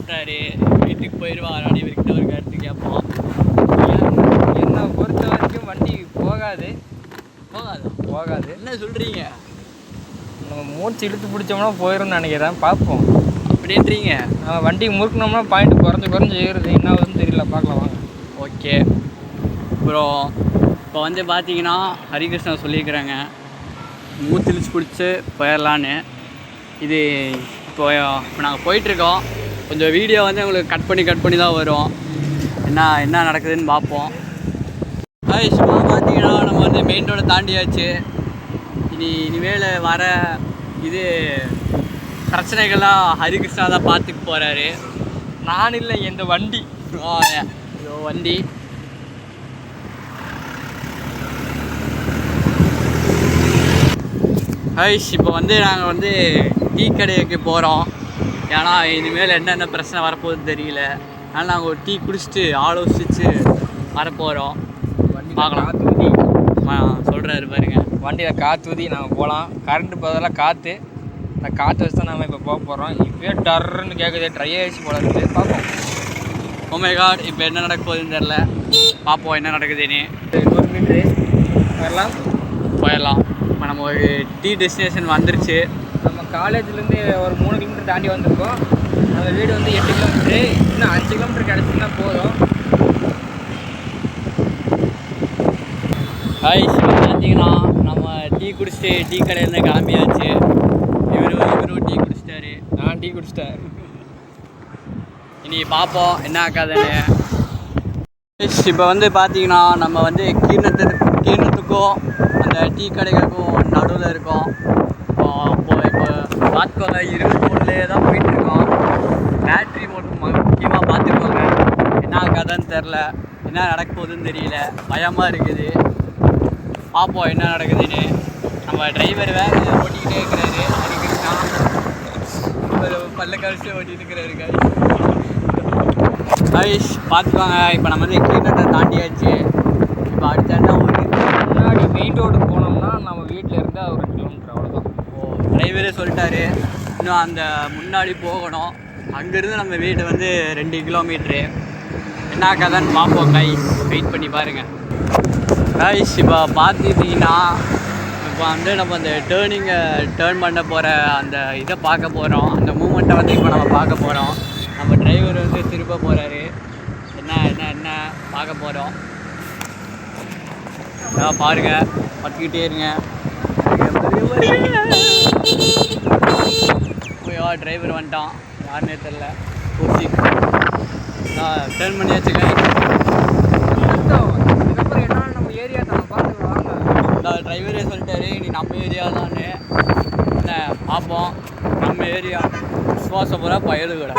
சொல்கிறாரு, வீட்டுக்கு போயிடுவாரான்னு இவர்கிட்ட ஒரு கருத்து கேட்போம். என்னை பொறுத்த வரைக்கும் வண்டி போகாது. போகாது என்ன சொல்கிறீங்க? நம்ம மூச்சு இழுத்து பிடிச்சோம்னா போயிடும்னு நினைக்கிறேன். பார்ப்போம். அப்படின்றீங்க? நம்ம வண்டிக்கு முறுக்கணும்னா பாயிண்ட் குறைஞ்சி ஏறுது. என்ன ஆகுதுன்னு தெரியல, பார்க்கலாம் வாங்க. ஓகே. அப்புறம் இப்போ வந்து பார்த்தீங்கன்னா ஹரிகிருஷ்ணா சொல்லியிருக்கிறாங்க மூச்சு இழுத்து பிடிச்சி போயிடலான்னு. இது இப்போ நாங்கள் போயிட்டுருக்கோம். கொஞ்சம் வீடியோ வந்து உங்களுக்கு கட் பண்ணி தான் வரும். என்ன நடக்குதுன்னு பார்ப்போம். இப்போ பார்த்தீங்கன்னா நம்ம வந்து மெயின் ரோடை தாண்டியாச்சு. இனிமேல் வர இது பிரச்சனைகள்லாம் ஹரிகிருஷ்ணா தான் பார்த்துக்கு போகிறாரு. நான் இல்லை, இந்த வண்டி. இதோ வண்டி. இப்போ வந்து நாங்கள் வந்து டீ கடைக்கு போகிறோம். ஏன்னா இனிமேல் என்னென்ன பிரச்சனை வரப்போகுதுன்னு தெரியல. அதனால் நாங்கள் ஒரு டீ குடிச்சிட்டு ஆலோசித்து வரப்போகிறோம். பார்க்கலாம். காற்று சொல்கிறாரு பாருங்க. வண்டியில் காற்று ஊதி நாங்கள் போகலாம். கரண்ட்டு பதிலாக காற்று. அந்த காற்று வச்சு தான் நம்ம இப்போ போக போகிறோம். இப்போயே டர்ன்னு கேட்குது, ட்ரை ஆகிடுச்சு போல இருக்குது. பார்ப்போம். ஓ மை காட், இப்போ என்ன நடக்க போகுதுன்னு தெரில. பார்ப்போம் என்ன நடக்குதுன்னு. 1 மீட்ரு வரலாம், போயிடலாம். இப்போ நம்ம ஒரு டீ டெஸ்டினேஷன் வந்துருச்சு. நம்ம காலேஜ்லேருந்து ஒரு 3 கிலோமீட்டர் தாண்டி வந்திருக்கோம். நம்ம வீடு வந்து 8 கிலோமீட்ரு. இன்னும் 5 கிலோமீட்டர் கிடச்சின்னா போதும். இப்போ பார்த்தீங்கன்னா நம்ம டீ குடிச்சிட்டு டீ கடையிலேருந்து கிளம்பியாச்சு. இவரும் டீ குடிச்சிட்டாரு, நான் டீ குடிச்சிட்டேன். இனி பார்ப்போம் என்ன ஆக்காதுன்னு. இப்போ வந்து பார்த்தீங்கன்னா நம்ம வந்து கீர்ணத்துக்கும் அந்த டீ கடைகளுக்கும் நடுவில் இருக்கோம். இப்போ பார்த்துக்கோங்க, 23லே தான் போயிட்டுருக்கோம். பேட்ரி மட்டும் முக்கியமாக பார்த்துக்கோங்க. என்ன கதைன்னு தெரில, என்ன நடக்க போகுதுன்னு தெரியல, பயமாக இருக்குது. பார்ப்போம் என்ன நடக்குதுன்னு. நம்ம டிரைவர் வேறு ஓட்டிக்கிட்டே இருக்கிறாரு. ஹரிகிருஷ்ணா பல்ல கழிச்சு ஓட்டிகிட்டு இருக்கிறாரு. கைஸ் பார்த்துக்கோங்க, இப்போ நம்ம வந்து கீழே தாண்டியாச்சு. இப்போ அடுத்த முன்னாடி மெயின் ரோடு போனோம்னா நம்ம வீட்டில் இருந்தால் ஒரு 2 கிலோமீட்டர், அவ்வளோதான். டிரைவரே சொல்லிட்டாரு இன்னும் அந்த முன்னாடி போகணும். அங்கேருந்து நம்ம வீடு வந்து 2 கிலோமீட்ரு. என்ன கதைன்னு பார்ப்போம். கைஸ் வெயிட் பண்ணி பாருங்கள். கைஸ் இப்போ பார்த்துக்கிட்டிங்கன்னா இப்போ வந்து நம்ம அந்த டேர்ன் பண்ண போகிற அந்த இதை பார்க்க போகிறோம். அந்த மூமெண்ட்டை வந்து இப்போ நம்ம பார்க்க போகிறோம். நம்ம டிரைவர் வந்து திரும்ப போகிறாரு. என்ன பார்க்க போகிறோம். பாருங்கள், பார்த்துக்கிட்டே இருங்க. டிரைவர் வந்துட்டான், யாருன்னே தெரில. ஓசி டேர்ன் பண்ணியாச்சுங்க. இதுக்கப்புறம் என்ன நம்ம ஏரியா தான் பார்த்துக்கலாம். டிரைவரே சொல்லிட்டாரு இனி நம்ம ஏரியா தானே. என்ன பார்ப்போம். நம்ம ஏரியா விசுவாசபுரம் பயலுகடை.